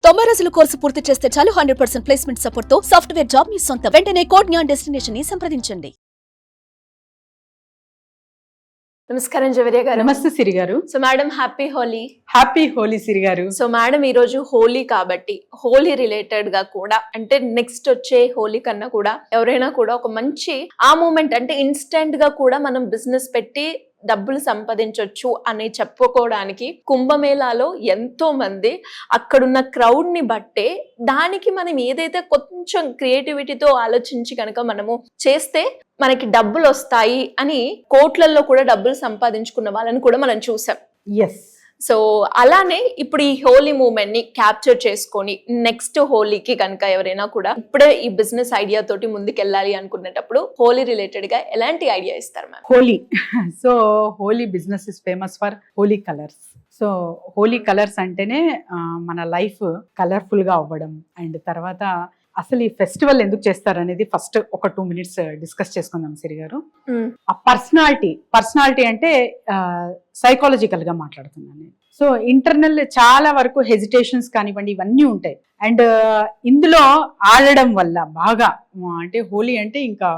90 రోజుల కోర్సు పూర్తి చేస్తే చాలు 100% ప్లేస్మెంట్ సపోర్ట్ తో సాఫ్ట్వేర్ జాబ్ మీ సొంతం. వెంటనే కోడ్ జ్ఞాన్ డెస్టినేషన్ ని సంప్రదించండి. నమస్కారం జవేరియా గారు. నమస్తే సిరి గారు. So madam, happy Holi. Happy Holi Siri గారు. సో మేడం, ఈ రోజు హోలీ కాబట్టి హోలీ రిలేటెడ్ గా కూడా, అంటే నెక్స్ట్ వచ్చే హోలీ కన్నా కూడా ఎవరైనా కూడా ఒక మంచి ఆ మూమెంట్, అంటే ఇన్స్టెంట్ గా కూడా మనం బిజినెస్ పెట్టి డబ్బులు సంపాదించవచ్చు అని చెప్పుకోవడానికి కుంభమేళాలో ఎంతో మంది అక్కడున్న క్రౌడ్ ని బట్టే దానికి మనం ఏదైతే కొంచెం క్రియేటివిటీతో ఆలోచించి కనుక మనము చేస్తే మనకి డబ్బులు వస్తాయి అని కోట్లల్లో కూడా డబ్బులు సంపాదించుకున్న వాళ్ళని కూడా మనం చూసాం. ఎస్. సో అలానే ఇప్పుడు ఈ హోలీ మూమెంట్ ని క్యాప్చర్ చేసుకొని నెక్స్ట్ హోలీకి కనుక ఎవరైనా కూడా ఇప్పుడే ఈ బిజినెస్ ఐడియా తోటి ముందుకెళ్ళాలి అనుకునేటప్పుడు హోలీ రిలేటెడ్ గా ఎలాంటి ఐడియా ఇస్తారు ma'am? Holi. So Holi business is famous for Holi colours. So Holi colours అంటేనే మన లైఫ్ కలర్ఫుల్ గా అవ్వడం. అండ్ తర్వాత అసలు ఈ ఫెస్టివల్ ఎందుకు చేస్తారు అనేది ఫస్ట్ ఒక 2 minutes డిస్కస్ చేసుకుందాం సిరి గారు. ఆ పర్సనాలిటీ అంటే సైకాలజికల్ గా మాట్లాడుతున్నాను నేను. సో ఇంటర్నల్ చాలా వరకు హెజిటేషన్స్ కానివ్వండి, ఇవన్నీ ఉంటాయి. అండ్ ఇందులో ఆడడం వల్ల బాగా, అంటే హోలీ అంటే ఇంకా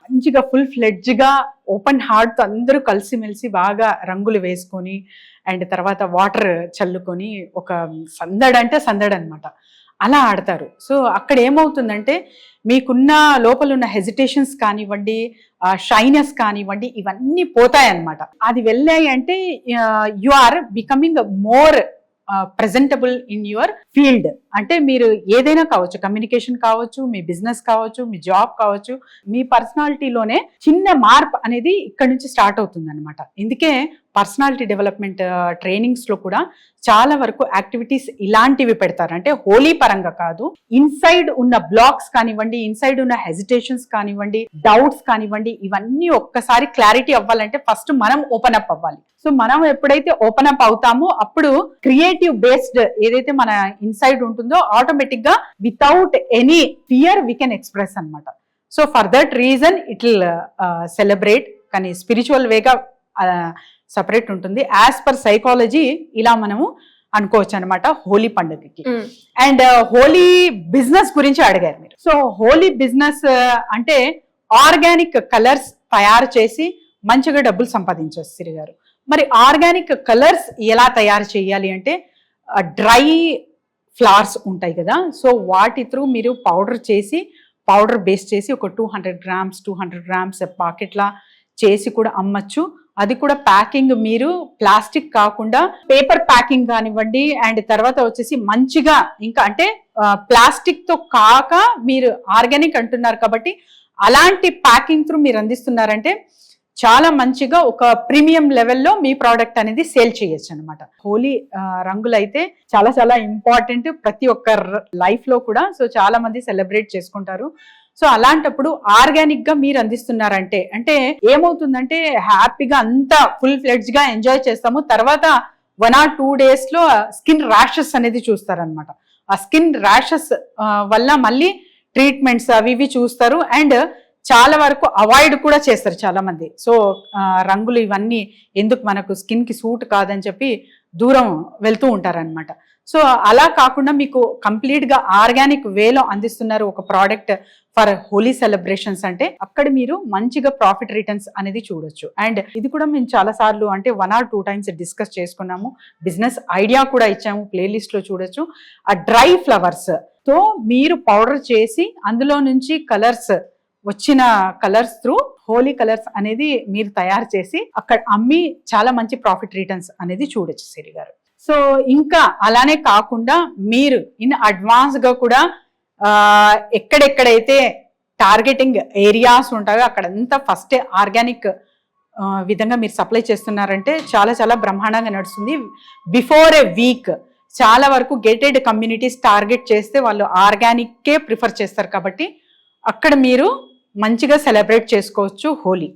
మంచిగా ఫుల్ ఫ్లెడ్జ్ గా ఓపెన్ హార్ట్ తో అందరూ కలిసిమెలిసి బాగా రంగులు వేసుకొని అండ్ తర్వాత వాటర్ చల్లుకొని ఒక సందడి అనమాట, అలా ఆడతారు. సో అక్కడ ఏమవుతుందంటే మీకున్న లోపల ఉన్న హెజిటేషన్స్ కానివ్వండి, షైనెస్ కానివ్వండి, ఇవన్నీ పోతాయన్నమాట. అది వెళ్ళాయి అంటే you are becoming more presentable in your field. అంటే మీరు ఏదైనా కావచ్చు, కమ్యూనికేషన్ కావచ్చు, మీ బిజినెస్ కావచ్చు, మీ జాబ్ కావచ్చు, మీ పర్సనాలిటీలోనే చిన్న మార్పు అనేది ఇక్కడ నుంచి స్టార్ట్ అవుతుంది అనమాట. ఇందుకే పర్సనాలిటీ డెవలప్మెంట్ ట్రైనింగ్స్ లో కూడా చాలా వరకు యాక్టివిటీస్ ఇలాంటివి పెడతారు. అంటే హోలీ పరంగా కాదు, ఇన్సైడ్ ఉన్న బ్లాక్స్ కానివ్వండి, ఇన్సైడ్ ఉన్న హెజిటేషన్స్ కానివ్వండి, డౌట్స్ కానివ్వండి, ఇవన్నీ ఒక్కసారి క్లారిటీ అవ్వాలంటే ఫస్ట్ మనం ఓపెన్ అప్ అవ్వాలి. సో మనం ఎప్పుడైతే ఓపెన్ అప్ అవుతామో అప్పుడు క్రియేటివ్ బేస్డ్ ఏదైతే మన ఇన్సైడ్ ఉంటుందో ఆటోమేటిక్ గా without any fear we can express అనమాట. So for that reason it will celebrate. కానీ స్పిరిచువల్ వేగా సపరేట్ ఉంటుంది. యాజ్ పర్ సైకాలజీ ఇలా మనము అనుకోవచ్చు అనమాట హోలీ పండుగకి. అండ్ హోలీ బిజినెస్ గురించి అడిగారు మీరు. సో హోలీ బిజినెస్ అంటే ఆర్గానిక్ కలర్స్ తయారు చేసి మంచిగా డబ్బులు సంపాదించవచ్చు సిరి గారు. మరి ఆర్గానిక్ కలర్స్ ఎలా తయారు చేయాలి అంటే డ్రై ఫ్లవర్స్ ఉంటాయి కదా, సో వాటి త్రూ మీరు పౌడర్ బేస్ చేసి ఒక 200 grams పాకెట్లా చేసి కూడా అమ్మచ్చు. అది కూడా ప్యాకింగ్ మీరు ప్లాస్టిక్ కాకుండా పేపర్ ప్యాకింగ్ కానివ్వండి, అండ్ తర్వాత వచ్చేసి మంచిగా ఇంకా అంటే ప్లాస్టిక్ తో కాక మీరు ఆర్గానిక్ అంటున్నారు కాబట్టి అలాంటి ప్యాకింగ్ త్రూ మీరు అందిస్తున్నారంటే చాలా మంచిగా ఒక ప్రీమియం లెవెల్లో మీ ప్రోడక్ట్ అనేది సేల్ చేయొచ్చు అనమాట. హోలీ రంగులు అయితే చాలా చాలా ఇంపార్టెంట్ ప్రతి ఒక్క లైఫ్ లో కూడా. సో చాలా మంది సెలబ్రేట్ చేసుకుంటారు. సో అలాంటప్పుడు ఆర్గానిక్ గా మీరు అందిస్తున్నారంటే అంటే ఏమవుతుందంటే హ్యాపీగా అంతా ఫుల్ ఫ్లెడ్జ్ గా ఎంజాయ్ చేస్తాము. తర్వాత 1 or 2 days లో స్కిన్ ర్యాషెస్ అనేది చూస్తారనమాట. ఆ స్కిన్ ర్యాషెస్ వల్ల మళ్ళీ ట్రీట్మెంట్స్ అవి ఇవి చూస్తారు. అండ్ చాలా వరకు అవాయిడ్ కూడా చేస్తారు చాలా మంది. సో రంగులు ఇవన్నీ ఎందుకు, మనకు స్కిన్ కి సూట్ కాదని చెప్పి దూరం వెళ్తూ ఉంటారనమాట. సో అలా కాకుండా మీకు కంప్లీట్ గా ఆర్గానిక్ వేలో అందిస్తున్నారు ఒక ప్రోడక్ట్ ఫర్ హోలీ సెలబ్రేషన్స్ అంటే అక్కడ మీరు మంచిగా ప్రాఫిట్ రిటర్న్స్ అనేది చూడొచ్చు. అండ్ ఇది కూడా మేము చాలా సార్లు అంటే 1 or 2 times డిస్కస్ చేసుకున్నాము. బిజినెస్ ఐడియా కూడా ఇచ్చాము, ప్లేలిస్ట్ లో చూడొచ్చు. ఆ డ్రై ఫ్లవర్స్ తో మీరు పౌడర్ చేసి అందులో నుంచి వచ్చిన కలర్స్ త్రూ హోలీ కలర్స్ అనేది మీరు తయారు చేసి అక్కడ అమ్మి చాలా మంచి ప్రాఫిట్ రిటర్న్స్ అనేది చూడొచ్చు సిరి గారు. సో ఇంకా అలానే కాకుండా మీరు ఇన్ అడ్వాన్స్ గా కూడా ఎక్కడెక్కడైతే టార్గెటింగ్ ఏరియాస్ ఉంటాయో అక్కడంతా ఫస్ట్ ఆర్గానిక్ విధంగా మీరు సప్లై చేస్తున్నారంటే చాలా చాలా బ్రహ్మాండంగా నడుస్తుంది. బిఫోర్ ఏ వీక్ చాలా వరకు గేటెడ్ కమ్యూనిటీస్ టార్గెట్ చేస్తే వాళ్ళు ఆర్గానిక్కే ప్రిఫర్ చేస్తారు కాబట్టి అక్కడ మీరు మంచిగా సెలబ్రేట్ చేసుకోవచ్చు Holi.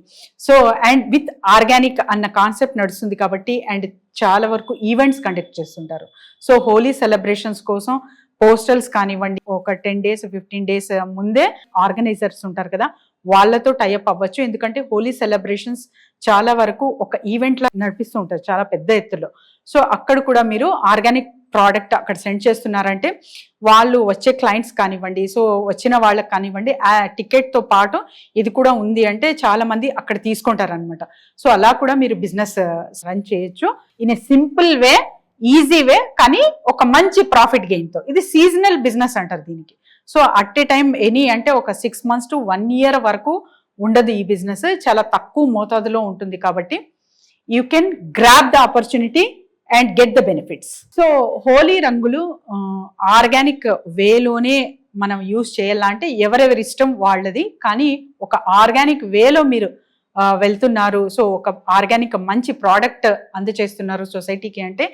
So and with organic అన్న కాన్సెప్ట్ నడుస్తుంది కాబట్టి అండ్ చాలా వరకు ఈవెంట్స్ కండక్ట్ చేస్తుంటారు. సో హోలీ సెలబ్రేషన్స్ కోసం పోస్టల్స్ కానివ్వండి, ఒక 10 days 15 days ముందే ఆర్గనైజర్స్ ఉంటారు కదా, వాళ్ళతో టైఅప్ అవ్వచ్చు. ఎందుకంటే హోలీ సెలబ్రేషన్స్ చాలా వరకు ఒక ఈవెంట్ లా నడిపిస్తూ ఉంటారు చాలా పెద్ద ఎత్తులో. సో అక్కడ కూడా మీరు ఆర్గానిక్ ప్రోడక్ట్ అక్కడ సెండ్ చేస్తున్నారంటే వాళ్ళు వచ్చే క్లయింట్స్ కానివ్వండి, సో వచ్చిన వాళ్ళకి కానివ్వండి, ఆ టికెట్తో పాటు ఇది కూడా ఉంది అంటే చాలా మంది అక్కడ తీసుకుంటారు అనమాట. సో అలా కూడా మీరు బిజినెస్ రన్ చేయొచ్చు in a simple way, easy way, కానీ ఒక మంచి ప్రాఫిట్ గెయిన్తో. ఇది సీజనల్ బిజినెస్ అంటారు దీనికి. So at a time any అంటే ఒక 6 months to 1 year వరకు ఉండదు ఈ బిజినెస్, చాలా తక్కువ మోతాదులో ఉంటుంది. కాబట్టి you can grab the opportunity and get the benefits. So Holi రంగులు ఆర్గానిక్ వేలోనే మనం యూజ్ చేయాలంటే ఎవరెవరి ఇష్టం వాళ్ళది, కానీ ఒక ఆర్గానిక్ వేలో మీరు వెళ్తున్నారు, సో ఒక ఆర్గానిక్ మంచి ప్రోడక్ట్ అందజేస్తున్నారు సొసైటీకి అంటే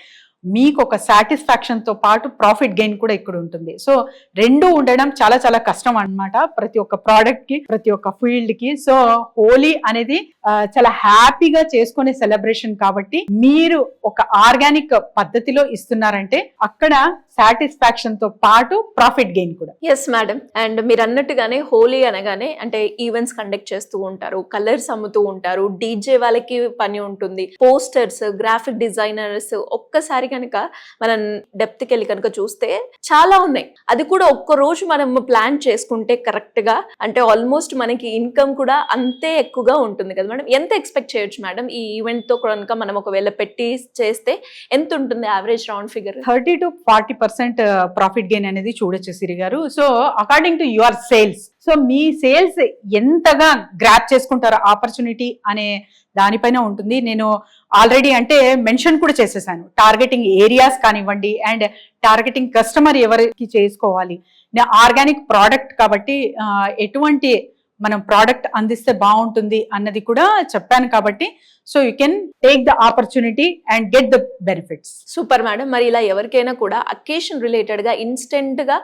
మీకు ఒక సాటిస్ఫాక్షన్ తో పాటు ప్రాఫిట్ గెయిన్ కూడా ఇక్కడ ఉంటుంది. సో రెండు ఉండడం చాలా చాలా కష్టం అన్నమాట ప్రతి ఒక్క ప్రోడక్ట్ కి, ప్రతి ఒక్క ఫీల్డ్ కి. సో హోలీ అనేది చాలా హ్యాపీగా చేసుకునే సెలబ్రేషన్ కాబట్టి మీరు ఒక ఆర్గానిక్ పద్ధతిలో ఇస్తున్నారంటే అక్కడ సాటిస్ఫాక్షన్ తో పాటు ప్రాఫిట్ గెయిన్ కూడా. ఎస్ మేడం, అండ్ మీరు అన్నట్టుగానే హోలీ అనగానే అంటే ఈవెంట్స్ కండక్ట్ చేస్తూ ఉంటారు, కలర్స్ అమ్ముతూ ఉంటారు, డీజే వాళ్ళకి పని ఉంటుంది, పోస్టర్స్, గ్రాఫిక్ డిజైనర్స్. ఒక్కసారి కనుక మనం డెప్త్ కి వెళ్ళి కనుక చూస్తే చాలా ఉన్నాయి. అది కూడా ఒక్క రోజు మనం ప్లాన్ చేసుకుంటే కరెక్ట్ గా అంటే ఆల్మోస్ట్ మనకి ఇన్కమ్ కూడా అంతే ఎక్కువగా ఉంటుంది కదా మేడం. ఎంత ఎక్స్పెక్ట్ చేయొచ్చు మేడం ఈ ఈవెంట్ తో కనుక మనం ఒకవేళ పెట్టి చేస్తే ఎంత ఉంటుంది average round figure? 30 to 40% profit gain అనేది చూడొచ్చు సిరి గారు. So according to your sales, so me sales ఎంతగా గ్రాప్ చేసుకుంటారో ఆపర్చునిటీ అనే దానిపైన ఉంటుంది. నేను ఆల్రెడీ అంటే మెన్షన్ కూడా చేసేసాను, టార్గెటింగ్ ఏరియాస్ కానివ్వండి అండ్ టార్గెటింగ్ కస్టమర్ ఎవరికి చేసుకోవాలి. ఆర్గానిక్ ప్రోడక్ట్ కాబట్టి ఎటువంటి మనం ప్రోడక్ట్ అందిస్తే బాగుంటుంది అన్నది కూడా చెప్పాను. కాబట్టి so you can take the opportunity and get the benefits. Super madam. మరి ఇలా ఎవరికైనా కూడా అకేషన్ రిలేటెడ్ గా ఇన్స్టెంట్ గా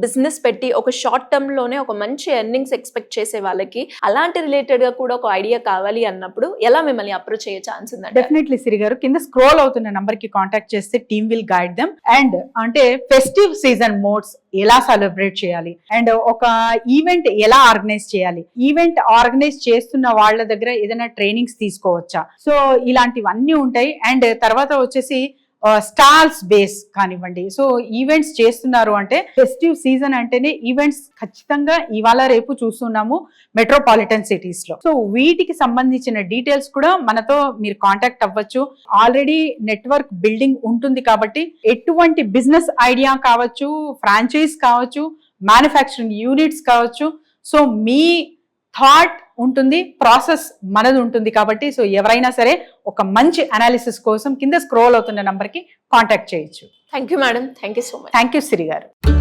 బిజినెస్ పెట్టి ఒక షార్ట్ టర్మ్ లోనే ఒక మంచి ఎర్నింగ్స్ ఎక్స్పెక్ట్ చేసే వాళ్ళకి అలాంటి రిలేటెడ్ గా కూడా ఒక ఐడియా కావాలి అన్నప్పుడు ఎలా మిమ్మల్ని అప్రోచ్ అయ్యే ఛాన్స్ ఉందండి? డెఫినెట్లీ సిరి గారు, కింద స్క్రోల్ అవుతున్న నంబర్ కి కాంటాక్ట్ చేస్తే team will guide them. And అంటే ఫెస్టివ్ సీజన్ మోడ్స్ ఎలా సెలబ్రేట్ చేయాలి అండ్ ఒక ఈవెంట్ ఎలా ఆర్గనైజ్ చేయాలి, ఈవెంట్ ఆర్గనైజ్ చేస్తున్న వాళ్ళ దగ్గర ఏదైనా ట్రైనింగ్స్ తీసుకోవచ్చా, సో ఇలాంటివన్నీ ఉంటాయి. అండ్ తర్వాత వచ్చేసి స్టాల్స్ బేస్ కానివ్వండి. సో ఈవెంట్స్ చేస్తున్నారు అంటే ఫెస్టివ్ సీజన్ అంటేనే ఈవెంట్స్ ఖచ్చితంగా ఇవాళ రేపు చూస్తున్నాము మెట్రోపాలిటన్ సిటీస్ లో. సో వీటికి సంబంధించిన డీటెయిల్స్ కూడా మనతో మీరు కాంటాక్ట్ అవ్వచ్చు. ఆల్రెడీ నెట్వర్క్ బిల్డింగ్ ఉంటుంది కాబట్టి ఎటువంటి బిజినెస్ ఐడియా కావచ్చు, ఫ్రాంచైజ్ కావచ్చు, మ్యానుఫ్యాక్చరింగ్ యూనిట్స్ కావచ్చు, సో మీ థాట్ ఉంటుంది, ప్రాసెస్ మనది ఉంటుంది. కాబట్టి సో ఎవరైనా సరే ఒక మంచి అనాలిసిస్ కోసం కింద స్క్రోల్ అవుతున్న నంబర్కి కాంటాక్ట్ చేయొచ్చు. Thank you madam, thank you so much. Thank you Siri గారు.